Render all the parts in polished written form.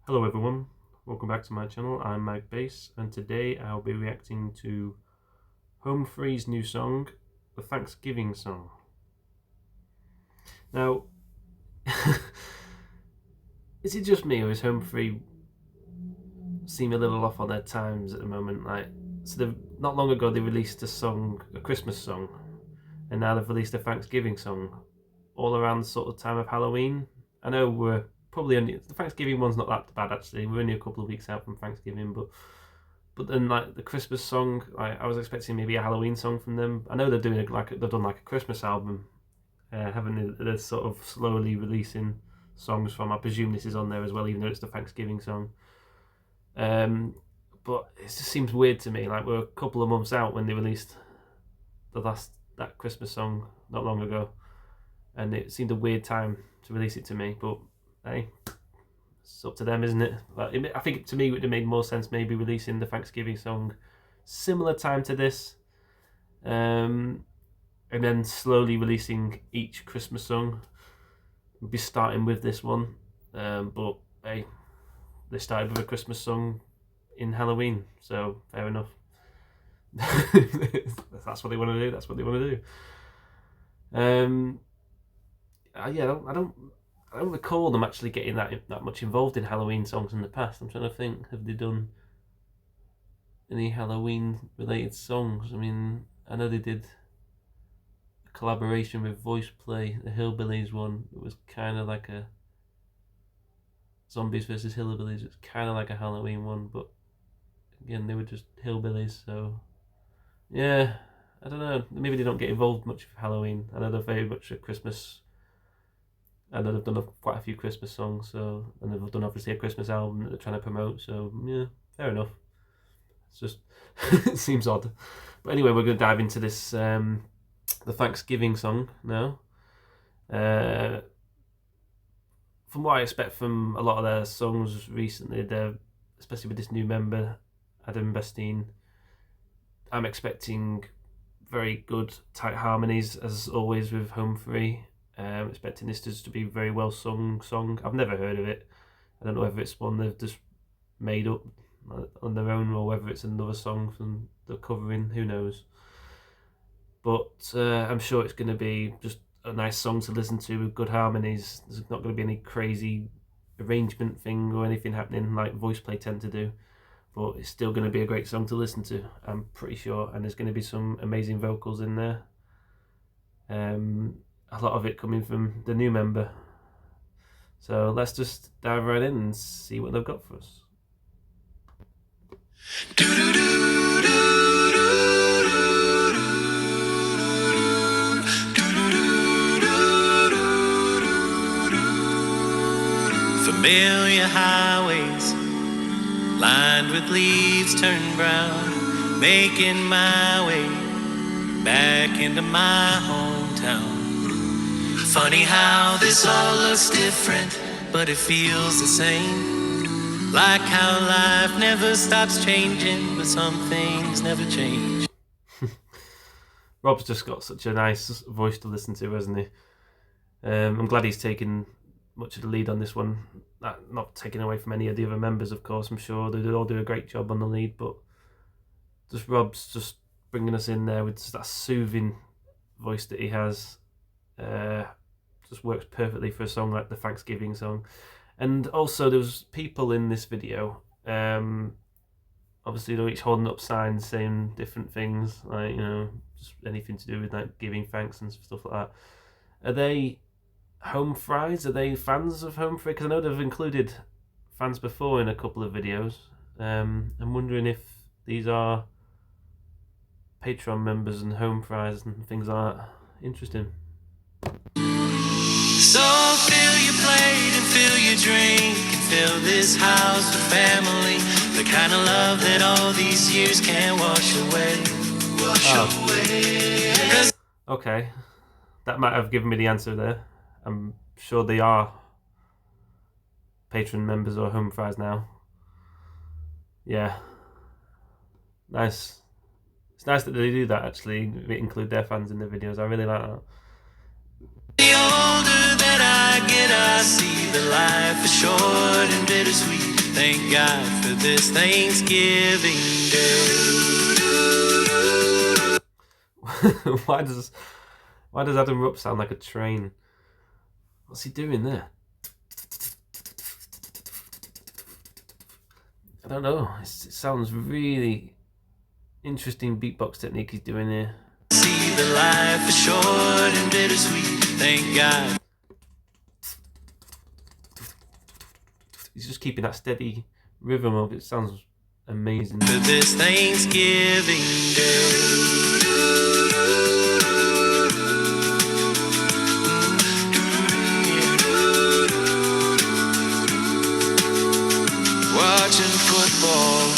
Hello everyone, welcome back to my channel. I'm Mike Bass, and today I'll be reacting to Home Free's new song, the Thanksgiving song. Now, is it just me, or is Home Free seem a little off on their times at the moment? Not long ago they released a Christmas song, and now they've released a Thanksgiving song, all around the sort of time of Halloween. I know we're probably only the Thanksgiving one's not that bad actually. We're only a couple of weeks out from Thanksgiving, but then like the Christmas song, I was expecting maybe a Halloween song from them. I know they're doing they've done like a Christmas album, haven't they? They're sort of slowly releasing songs from. I presume this is on there as well, even though it's the Thanksgiving song. But it just seems weird to me. Like we're a couple of months out when they released that Christmas song not long ago, and it seemed a weird time to release it to me. But hey, it's up to them, isn't it? But I think to me it would have made more sense maybe releasing the Thanksgiving song similar time to this, and then slowly releasing each Christmas song. We'll be starting with this one, but hey, they started with a Christmas song in Halloween, so fair enough. That's what they want to do. That's what they want to do. Yeah, I don't recall them actually getting that much involved in Halloween songs in the past. I'm trying to think, have they done any Halloween related songs? I mean, I know they did a collaboration with Voice Play, the Hillbillies one. It was kind of like a Zombies versus Hillbillies. It's kind of like a Halloween one, but again, they were just hillbillies. So yeah, I don't know. Maybe they don't get involved much with Halloween. I know they're very much a Christmas. I know they've done quite a few Christmas songs, so, and they've done obviously a Christmas album that they're trying to promote. So yeah, fair enough. It's just it seems odd, but anyway, we're going to dive into this the Thanksgiving song now. From what I expect from a lot of their songs recently, especially with this new member, Adam Bastine, I'm expecting very good tight harmonies as always with Home Free. Expecting this to be a very well sung song. I've never heard of it. I don't know whether it's one they've just made up on their own or whether it's another song from the covering. Who knows? But I'm sure it's going to be just a nice song to listen to with good harmonies. There's not going to be any crazy arrangement thing or anything happening like Voice Play tend to do. But it's still going to be a great song to listen to, I'm pretty sure. And there's going to be some amazing vocals in there. A lot of it coming from the new member. So let's just dive right in and see what they've got for us. Familiar highways lined with leaves turned brown, making my way back into my hometown. Funny how this all looks different, but it feels the same. Like how life never stops changing, but some things never change. Rob's just got such a nice voice to listen to, hasn't he? I'm glad he's taken much of the lead on this one. Not taking away from any of the other members, of course. I'm sure they all do a great job on the lead, but just Rob's just bringing us in there with just that soothing voice that he has. Just works perfectly for a song like the Thanksgiving song. And also there was people in this video, obviously they're each holding up signs saying different things, like, just anything to do with like giving thanks and stuff like that. Are they Home Fries? Are they fans of Home Free? Because I know they've included fans before in a couple of videos. I'm wondering if these are Patreon members and Home Fries and things like that. Interesting. So fill your plate and fill your drink and fill this house with family. The kind of love that all these years can't wash away. Away. Okay, that might have given me the answer there. I'm sure they are Patreon members or Home Fries now. Yeah, nice. It's nice that they do that, actually, include their fans in the videos. I really like that. The older that I get, I see that life is short and bittersweet. Thank God for this Thanksgiving Day. why does Adam Rupp sound like a train? What's he doing there? I don't know. It sounds really interesting beatbox technique he's doing here. See the life is short and bittersweet. Thank God. He's just keeping that steady rhythm up. It sounds amazing. For this Thanksgiving Day. Watching football,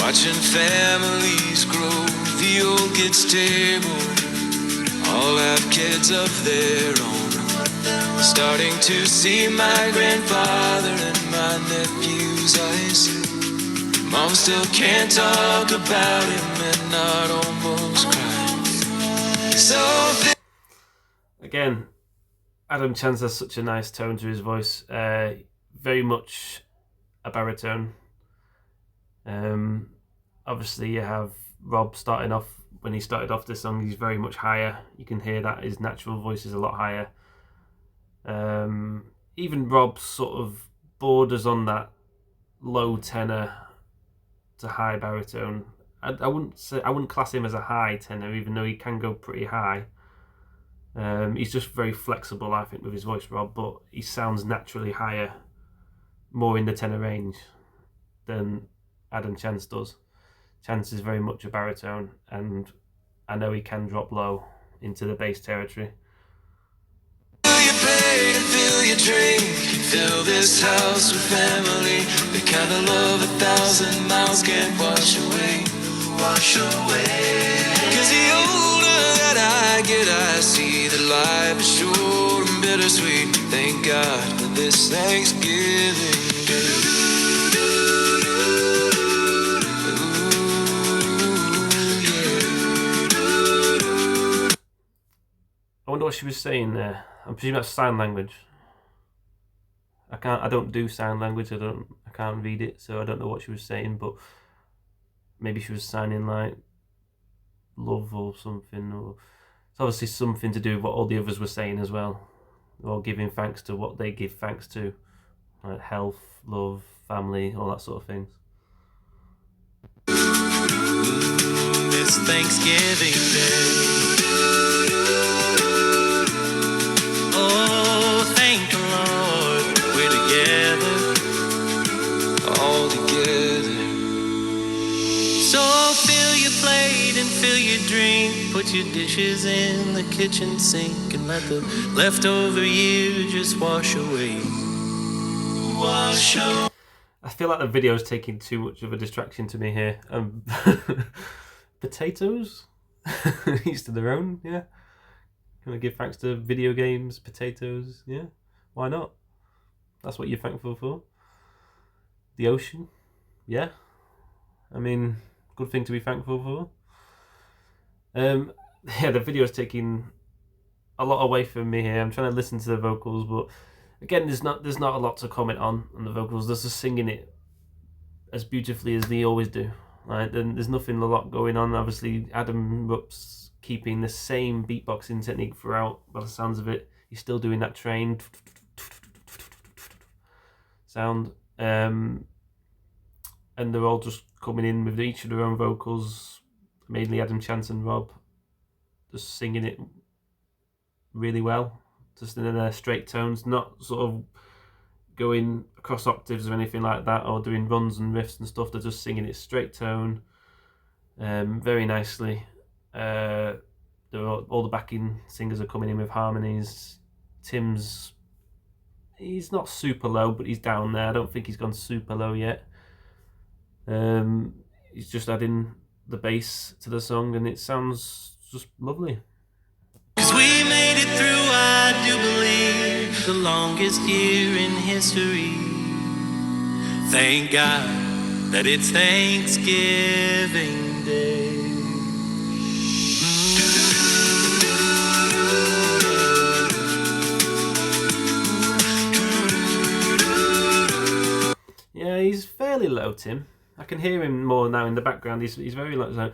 watching families grow. The old get stable, all have kids of their own. Starting to see my grandfather and my nephews eyes. Mom still can't talk about him and not almost cry. So again, Adam Chance has such a nice tone to his voice. Very much a baritone. Obviously, you have Rob starting off. When he started off this song, he's very much higher. You can hear that his natural voice is a lot higher. Even Rob sort of borders on that low tenor to high baritone. I wouldn't class him as a high tenor, even though he can go pretty high. He's just very flexible, I think, with his voice, Rob, but he sounds naturally higher, more in the tenor range than Adam Chance does. Chance is very much a baritone, and I know he can drop low into the bass territory. Fill your plate and fill your drink. Fill this house with family. The kind of love 1,000 miles can't wash away. Wash away. 'Cause the older that I get, I see that life is short and bittersweet. Thank God for this Thanksgiving Day. I wonder what she was saying there. I'm presuming that's sign language. I don't do sign language. I can't read it, so I don't know what she was saying. But maybe she was signing like love or something. Or it's obviously something to do with what all the others were saying as well, or giving thanks to what they give thanks to, like health, love, family, all that sort of things. This Thanksgiving Day. Oh, thank the Lord, we're together, all together. So fill your plate and fill your drink. Put your dishes in the kitchen sink and let the leftover year just wash away. Wash away. I feel like the video is taking too much of a distraction to me here. Potatoes? Each to their own, yeah. Can I give thanks to video games, potatoes? Yeah, why not? That's what you're thankful for. The ocean? Yeah. I mean, good thing to be thankful for. Yeah, the video's taking a lot away from me here. I'm trying to listen to the vocals, but again, there's not a lot to comment on the vocals. They're just singing it as beautifully as they always do. Right? Then there's nothing a lot going on. Obviously, Adam Rupp's keeping the same beatboxing technique throughout. By the sounds of it, he's still doing that train sound, and they're all just coming in with each of their own vocals. Mainly Adam Chance and Rob, just singing it really well, just in their straight tones, not sort of going across octaves or anything like that, or doing runs and riffs and stuff. They're just singing it straight tone, very nicely. All the backing singers are coming in with harmonies. Tim's, he's not super low, but he's down there. I don't think he's gone super low yet. He's just adding the bass to the song, and it sounds just lovely. 'Cause we made it through, I do believe, the longest year in history. Thank God that it's Thanksgiving Day. he's fairly low, Tim. I can hear him more now in the background. He's very low. So,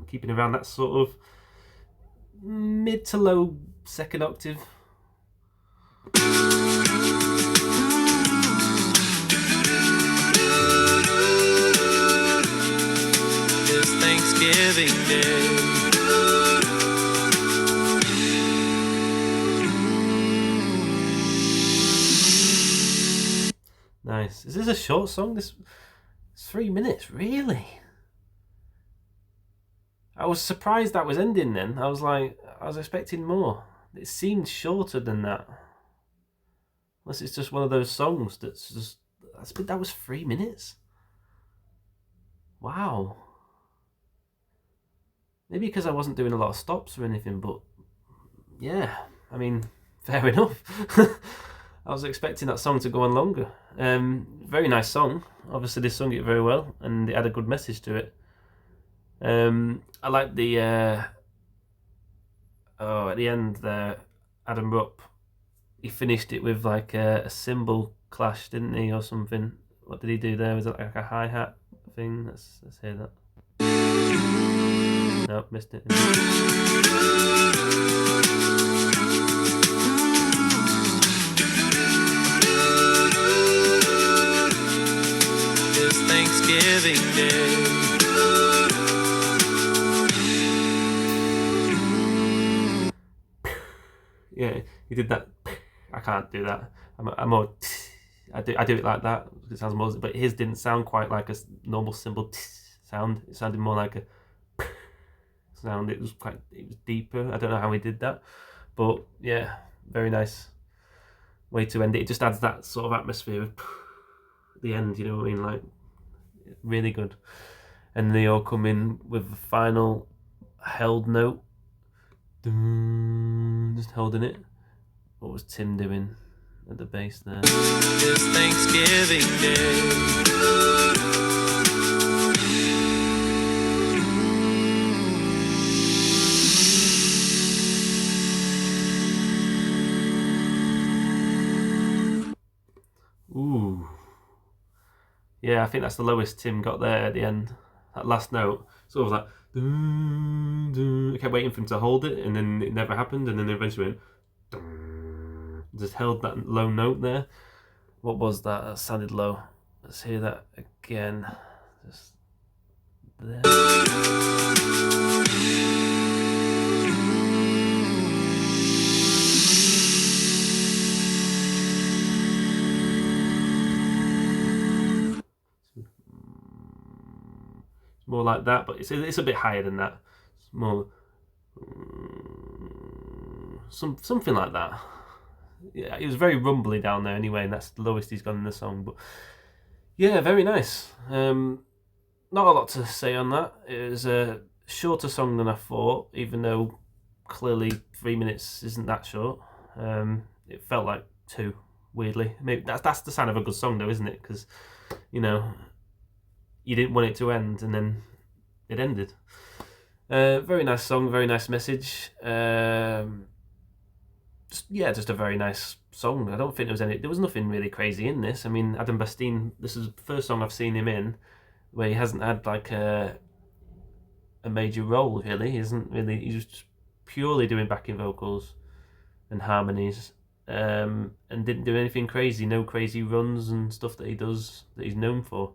keeping around that sort of mid to low second octave. It's Thanksgiving Day. Nice. Is this a short song? It's 3 minutes, really? I was surprised that was ending then. I was expecting more. It seemed shorter than that. Unless it's just one of those songs that was 3 minutes. Wow. Maybe because I wasn't doing a lot of stops or anything, but yeah, I mean, fair enough. I was expecting that song to go on longer. Very nice song. Obviously, they sung it very well, and it had a good message to it. I like the at the end there, Adam Rupp. He finished it with like a cymbal clash, didn't he, or something? What did he do there? Was it like a hi-hat thing? Let's hear that. No, missed it. It's Thanksgiving Day. Yeah, he did that. I can't do that. I'm more. I do it like that. It sounds more, but his didn't sound quite like a normal cymbal sound. It sounded more like a sound. It was deeper. I don't know how he did that, but yeah, very nice way to end it. It just adds that sort of atmosphere at the end. You know what I mean? Like, really good. And they all come in with the final held note. Just holding it. What was Tim doing at the bass there? It's Thanksgiving Day. Ooh. Yeah, I think that's the lowest Tim got there at the end. That last note. Sort of like. I kept waiting for him to hold it, and then it never happened, and then eventually went. Just held that low note there. What was that? That sounded low. Let's hear that again. Just there. More like that, but it's a bit higher than that. It's more something like that. Yeah, it was very rumbly down there anyway, and that's the lowest he's gone in the song. But yeah, very nice. Not a lot to say on that. It was a shorter song than I thought, even though clearly 3 minutes isn't that short. It felt like 2, weirdly. Maybe that's the sign of a good song, though, isn't it? Because you didn't want it to end, and then it ended. Very nice song, very nice message. Just a very nice song. I don't think there was nothing really crazy in this. I mean, Adam Bastine, this is the first song I've seen him in where he hasn't had like a major role, really. He's just purely doing backing vocals and harmonies, and didn't do anything crazy, no crazy runs and stuff that he's known for.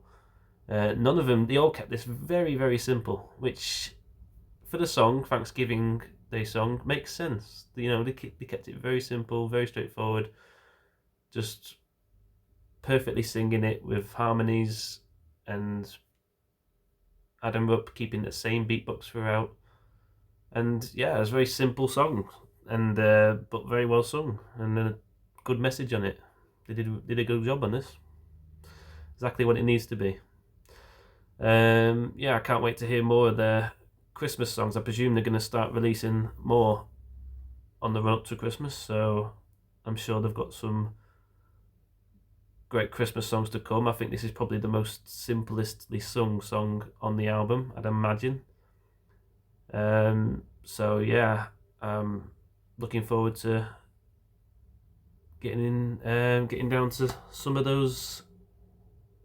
None of them, they all kept this very, very simple, which for the song, Thanksgiving Day song, makes sense. They kept it very simple, very straightforward, just perfectly singing it with harmonies, and Adam Rupp keeping the same beatbox throughout. And yeah, it was a very simple song, and but very well sung, and a good message on it. They did a good job on this. Exactly what it needs to be. I can't wait to hear more of their Christmas songs. I presume they're going to start releasing more on the run up to Christmas, so I'm sure they've got some great Christmas songs to come. I think this is probably the most simplestly sung song on the album, I'd imagine. looking forward to getting down to some of those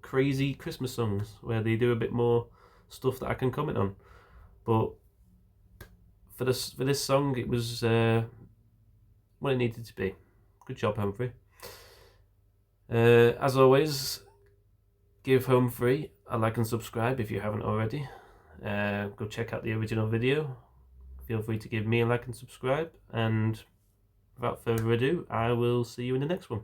crazy Christmas songs where they do a bit more stuff that I can comment on. But for this song, it was what it needed to be. Good job, Humphrey. As always, give Humphrey a like and subscribe if you haven't already. Go check out the original video. Feel free to give me a like and subscribe. And without further ado, I will see you in the next one.